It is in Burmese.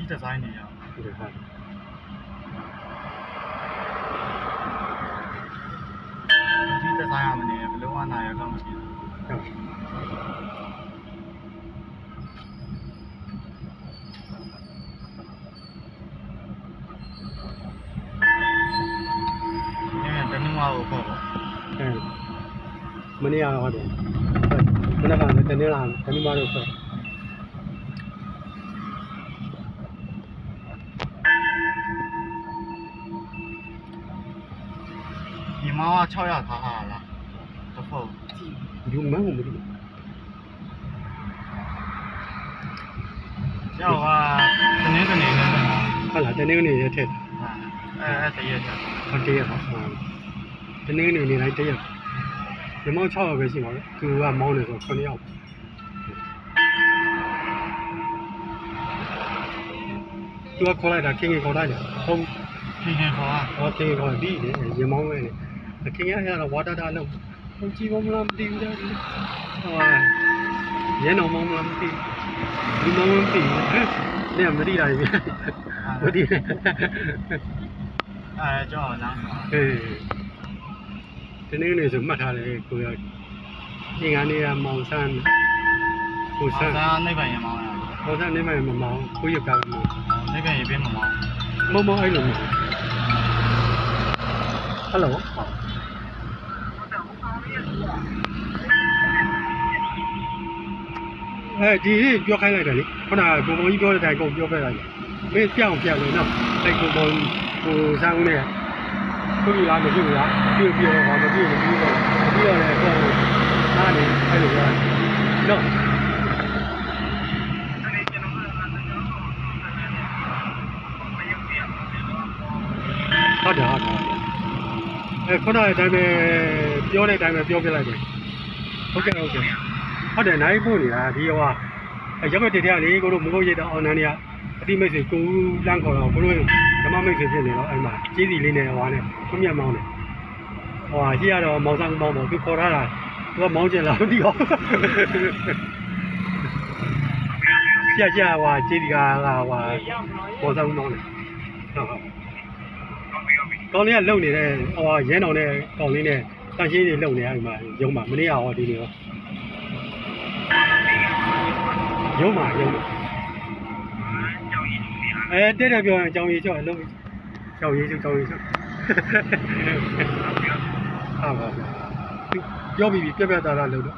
ဒီဇိုင်းနေရဟုတ်တယ်ဟုတ်ဒီဒီဇိုင်းရမနေဘယ်လိုမှနာရတော့မရှိဘူးဟုတ်တနင်္လာကိုပေါ့မနေ့ကတော့ဟုတ်တယ်မနေ့ကတနေ့လားတနေ့မှတော့ဆိုဒီမောင်က600ထားဟာလားတဖို့ ယူမန်းကိုမသိဘူးကျောက်ကတနင်္ဂနွေနဲ့ဟုတ်လားတနေ့ကနေရထက်တရက်ချက်ဟုတ်တယ်ဟုတ်တနေ့ကနေနေတိုင်းတရက်ဒီမောင်6ရောက်ပဲရှိပါလေသူကမောင်းနေဆို9ရောက်သူကခေါ်လိုက်တာခင်ခေါ်လိုက်တယ်ဟုတ်ခင်ခေါ်อ่ะဟောခင်ခေါ်ဒီလေရေမောင်းပဲလေခင်ရတော့ဝါတာတာလို့ဟိုကြည့်မမလားမသိဘူးလေဟောရဲတော်မောင်းမလားမသိဒီမောင်းမသိနဲ့မသိတာကြီးမသိကျောင်းလမ်းဒီနေ့နေဆိုမှတ်ထားတယ်ကိုရအင်္ဂါနေ့ကမောင်ဆန်းကိုဆန်းနိဗ္ဗာန်ရမောင်းရမောင်ဆန်းနိဗ္ဗာန်မမောင်းကိုရကမောင်းနိဗ္ဗာန်ရပေးမမောင်းမောင်းအဲ့လိုမောင်းဟယ်လိုဒီပြောခိုင်းလိုက်တယ်လေခုနကကိုမောင်ကြီးပြောတဲ့အတိုင်းကိုပြောခဲ့တာကြီးမင်းပြောင်းလို့နော်အဲ့ကိုမောင်ကိုဆန်းဦးနဲ့ခုကြီးလားမဖြစ်ဘူးလားပြုတ်ပြောတော့မပြုတ်ဘူးတော့ပြီးတော့လည်းတော့အားနေအဲ့လိုပြောနော်ဟုတ်တယ်ခုနကအတိုင်းပဲပြောတဲ့အတိုင်းပဲပြောပြလိုက်တယ်ဟုတ်ကဲ့ဟုတ်တယ်နိုင်ဖို့နေတာဒီဟောရုပ်ကတည်းကလေကိုတို့မဟုတ်ရတဲ့အောင်နန်းတွေကအတိမိတ်ဆွေကိုလန်းခေါ်တော့ကိုတို့ဓမ္မမိတ်ဆွေဖြစ်နေတော့အဲ့မှာကျေးစီလေးနဲ့ဟောနဲ့ခွမြတ်မောင်းတယ်ဟောရှိရတော့မောင်ဆောင်မောင်းတော့သူခေါ်ထားတာသူကမောင်းကျင်လာမသိတော့ကြာဟောကျေးစီကဟောမောင်ဆောင်မောင်းတယ်ဟုတ်ကောင်းလေးကလုံနေတဲ့ဟောရင်းတော်နဲ့ကောင်းလေးနဲ့တန်ရှင်းတွေလုံနေအဲ့မှာရုံမှာမနေ့ကဟောဒီနေ့ဟောရုံမှာတဲ့တယ်ပြောရင်အကြောင်းရေးချော့လုံးကြောက်ရေးချော့ဟာပါပြောပြီးပြက်ပြက်သားသားလုပ်တော့